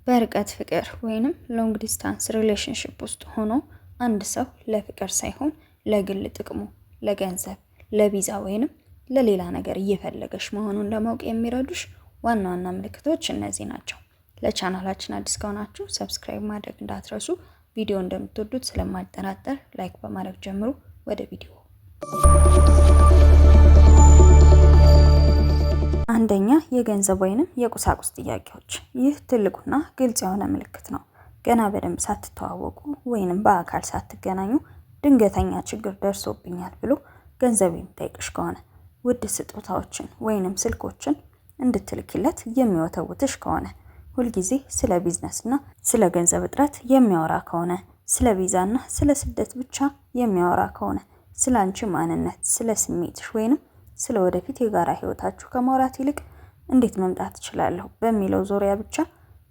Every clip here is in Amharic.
በርቀት ፍቅር ወይንም ሎንግ ዲስታንስ ሪሌሽንሽፕ ውስጥ ሆኖ አንድ ሰው ለፍቅር ሳይሆን ለግል ጥቅሙ፣ ለገንዘብ፣ ለቪዛ ወይንም ለሌላ ነገር እየፈለገሽ መሆኑን ለማወቅ የሚረዱሽ ዋና ዋና ምልክቶች እነዚህ ናቸው። ለቻናላችን አዲስ ከሆናችሁ ሰብስክራይብ ማድረግ እንዳትረሱ። ቪዲዮ እንደምትወዱት ስለማጠራጠር ላይክ በማድረግ ጀምሩ። ወደ ቪዲዮ። አንደኛ፣ የገንዘብ ወይንም የቁሳቁስ ጥያቄዎች። ይህ ትልቁና ግልጽ የሆነ ምልክት ነው። ገና በደንብ ሳትተዋወቁ ወይንም በአካል ሳትገናኙ ድንገተኛ ችግር ደርሶብኛል ብሎ ገንዘብ የሚጠይቅሽ ከሆነ፣ ውድ ስጦታዎችን ወይንም ስልኮችን እንድትልኪለት የሚወተውትሽ ከሆነ፣ ሁልጊዜ ስለ ቢዝነስና ስለ ገንዘብ እጥረት የሚያወራ ከሆነ፣ ስለ ቪዛና ስለ ስደት ብቻ የሚያወራ ከሆነ፣ ስለ አንቺ ማንነት፣ ስለ ስሜትሽ ወይንም ስለ ወደፊት የጋራ ህይወታችሁ ከማውራት ይልቅ እንዴት መምጣት እችላለሁ በሚለው ዙሪያ ብቻ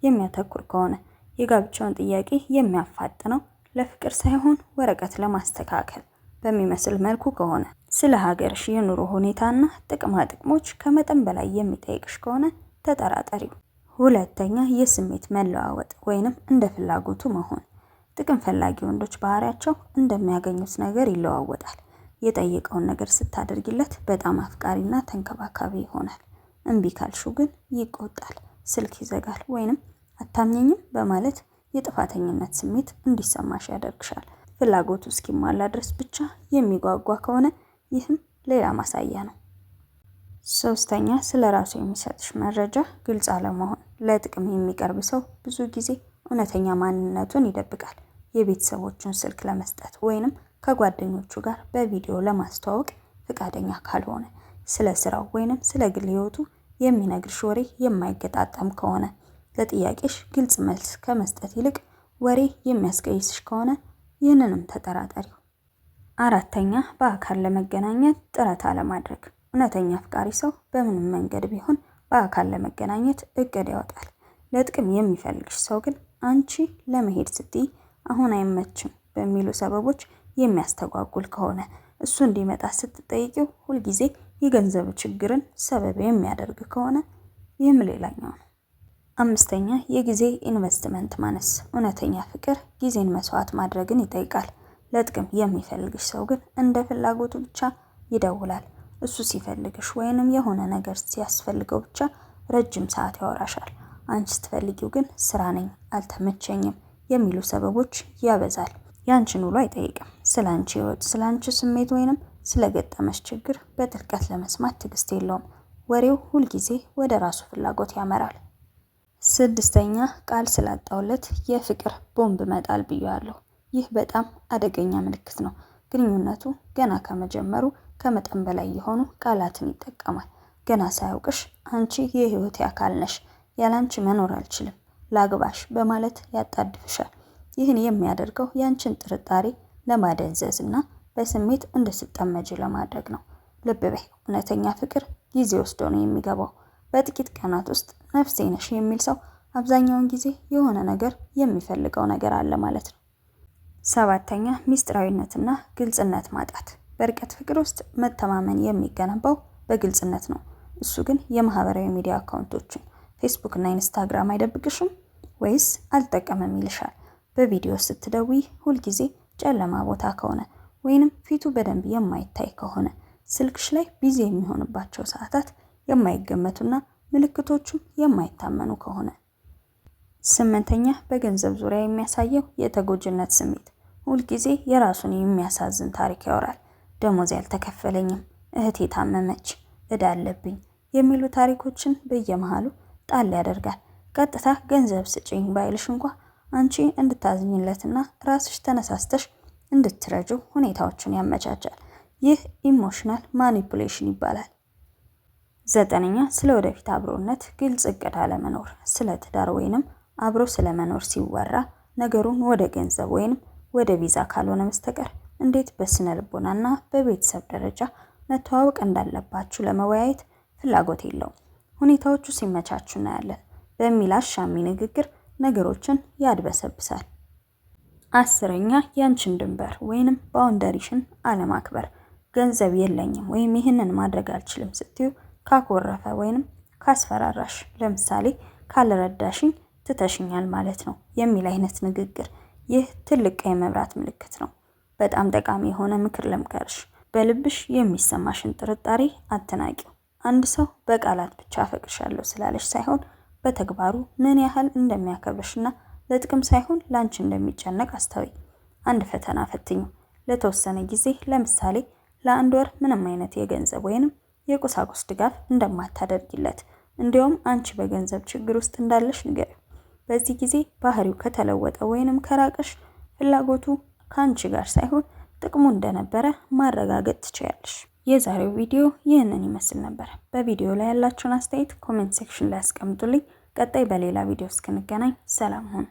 የሚያተኩር ከሆነ፣ የጋብቻውን ጥያቄ የሚያፋጥነው ለፍቅር ሳይሆን ወረቀት ለማስተካከል በሚመስል መልኩ ከሆነ፣ ስለ ሀገርሽ የኑሮ ሁኔታና ጥቅማ ጥቅሞች ከመጠን በላይ የሚጠይቅሽ ከሆነ ተጠራጠሪው። ሁለተኛ፣ የስሜት መለዋወጥ ወይንም እንደ ፍላጎቱ መሆን። ጥቅም ፈላጊ ወንዶች ባህሪያቸው እንደሚያገኙት ነገር ይለዋወጣል። የጠየቀውን ነገር ስታደርጊለት በጣም አፍቃሪና ተንከባካቢ ይሆናል። እምቢ ካልሹ ግን ይቆጣል፣ ስልክ ይዘጋል ወይንም አታምኘኝም በማለት የጥፋተኝነት ስሜት እንዲሰማሽ ያደርግሻል። ፍላጎቱ እስኪሟላ ድረስ ብቻ የሚጓጓ ከሆነ ይህም ሌላ ማሳያ ነው። ሶስተኛ፣ ስለ ራሱ የሚሰጥሽ መረጃ ግልጽ አለመሆን። ለጥቅም የሚቀርብ ሰው ብዙ ጊዜ እውነተኛ ማንነቱን ይደብቃል። የቤተሰቦቹን ስልክ ለመስጠት ወይንም ከጓደኞቹ ጋር በቪዲዮ ለማስተዋወቅ ፈቃደኛ ካልሆነ፣ ስለ ስራው ወይንም ስለ ግል ህይወቱ የሚነግርሽ ወሬ የማይገጣጠም ከሆነ፣ ለጥያቄሽ ግልጽ መልስ ከመስጠት ይልቅ ወሬ የሚያስቀይስሽ ከሆነ ይህንንም ተጠራጠሪው። አራተኛ፣ በአካል ለመገናኘት ጥረት አለማድረግ። እውነተኛ አፍቃሪ ሰው በምንም መንገድ ቢሆን በአካል ለመገናኘት እቅድ ያወጣል። ለጥቅም የሚፈልግሽ ሰው ግን አንቺ ለመሄድ ስትይ አሁን አይመችም በሚሉ ሰበቦች የሚያስተጓጉል ከሆነ፣ እሱ እንዲመጣ ስትጠይቂው ሁልጊዜ የገንዘብ ችግርን ሰበብ የሚያደርግ ከሆነ ይህም ሌላኛው ነው። አምስተኛ፣ የጊዜ ኢንቨስትመንት ማነስ። እውነተኛ ፍቅር ጊዜን መስዋዕት ማድረግን ይጠይቃል። ለጥቅም የሚፈልግሽ ሰው ግን እንደ ፍላጎቱ ብቻ ይደውላል። እሱ ሲፈልግሽ ወይንም የሆነ ነገር ሲያስፈልገው ብቻ ረጅም ሰዓት ያወራሻል። አንቺ ስትፈልጊው ግን ስራ ነኝ፣ አልተመቸኝም የሚሉ ሰበቦች ያበዛል። ያንቺን ውሎ አይጠይቅም። ስለ አንቺ ህይወት፣ ስለ አንቺ ስሜት ወይንም ስለገጠመሽ ችግር በጥልቀት ለመስማት ትዕግስት የለውም። ወሬው ሁልጊዜ ወደ ራሱ ፍላጎት ያመራል። ስድስተኛ፣ ቃል ስላጣውለት የፍቅር ቦምብ መጣል ብያለሁ። ይህ በጣም አደገኛ ምልክት ነው። ግንኙነቱ ገና ከመጀመሩ ከመጠን በላይ የሆኑ ቃላትን ይጠቀማል። ገና ሳያውቅሽ አንቺ የህይወቴ አካል ነሽ፣ ያላንቺ መኖር አልችልም፣ ላግባሽ በማለት ያጣድፍሻል። ይህን የሚያደርገው ያንቺን ጥርጣሬ ለማደንዘዝ እና በስሜት እንድትጠመጂ ለማድረግ ነው። ልብ በይ፣ እውነተኛ ፍቅር ጊዜ ወስዶ ነው የሚገባው። በጥቂት ቀናት ውስጥ ነፍሴ ነሽ የሚል ሰው አብዛኛውን ጊዜ የሆነ ነገር የሚፈልገው ነገር አለ ማለት ነው። ሰባተኛ፣ ሚስጥራዊነትና ግልጽነት ማጣት። በርቀት ፍቅር ውስጥ መተማመን የሚገነባው በግልጽነት ነው። እሱ ግን የማህበራዊ ሚዲያ አካውንቶችን ፌስቡክ እና ኢንስታግራም አይደብቅሽም ወይስ አልጠቀምም ይልሻል። በቪዲዮ ስትደውይ ሁልጊዜ ጨለማ ቦታ ከሆነ ወይንም ፊቱ በደንብ የማይታይ ከሆነ፣ ስልክሽ ላይ ቢዚ የሚሆንባቸው ሰዓታት የማይገመቱና ምልክቶቹም የማይታመኑ ከሆነ። ስምንተኛ፣ በገንዘብ ዙሪያ የሚያሳየው የተጎጂነት ስሜት። ሁልጊዜ የራሱን የሚያሳዝን ታሪክ ያወራል። ደሞዝ ያልተከፈለኝም፣ እህቴ ታመመች፣ እዳ አለብኝ የሚሉ ታሪኮችን በየመሃሉ ጣል ያደርጋል። ቀጥታ ገንዘብ ስጪኝ ባይልሽ እንኳ አንቺ እንድታዝኝለትና ራስሽ ተነሳስተሽ እንድትረጂው ሁኔታዎችን ያመቻቻል። ይህ ኢሞሽናል ማኒፑሌሽን ይባላል። ዘጠነኛ፣ ስለ ወደፊት አብሮነት ግልጽ እቅድ አለመኖር። ስለ ትዳር ወይንም አብሮ ስለመኖር ሲወራ ነገሩን ወደ ገንዘብ ወይንም ወደ ቪዛ ካልሆነ በስተቀር እንዴት በስነ ልቦናና በቤተሰብ ደረጃ መተዋወቅ እንዳለባችሁ ለመወያየት ፍላጎት የለውም። ሁኔታዎቹ ሲመቻቹ እናያለን በሚል አሻሚ ንግግር ነገሮችን ያድበሰብሳል። አስረኛ፣ ያንቺን ድንበር ወይንም ባውንደሪሽን አለማክበር። ገንዘብ የለኝም ወይም ይህንን ማድረግ አልችልም ስትዩ ካኮረፈ ወይንም ካስፈራራሽ፣ ለምሳሌ ካልረዳሽኝ ትተሽኛል ማለት ነው የሚል አይነት ንግግር። ይህ ትልቅ ቀይ መብራት ምልክት ነው። በጣም ጠቃሚ የሆነ ምክር ልምከርሽ። በልብሽ የሚሰማሽን ጥርጣሬ አትናቂው። አንድ ሰው በቃላት ብቻ አፈቅርሻለሁ ስላለሽ ሳይሆን በተግባሩ ምን ያህል እንደሚያከብርሽና ለጥቅም ሳይሆን ላንቺ እንደሚጨነቅ አስተውይ። አንድ ፈተና ፈትኙ። ለተወሰነ ጊዜ ለምሳሌ ለአንድ ወር ምንም አይነት የገንዘብ ወይንም የቁሳቁስ ድጋፍ እንደማታደርጊለት፣ እንዲያውም አንቺ በገንዘብ ችግር ውስጥ እንዳለሽ ንገሪው። በዚህ ጊዜ ባህሪው ከተለወጠ ወይንም ከራቀሽ ፍላጎቱ ከአንቺ ጋር ሳይሆን ጥቅሙ እንደነበረ ማረጋገጥ ትችያለሽ። የዛሬው ቪዲዮ ይህንን ይመስል ነበር። በቪዲዮ ላይ ያላችሁን አስተያየት ኮሜንት ሴክሽን ላይ አስቀምጡልኝ። ቀጣይ በሌላ ቪዲዮ እስክንገናኝ ሰላም ሁኑ።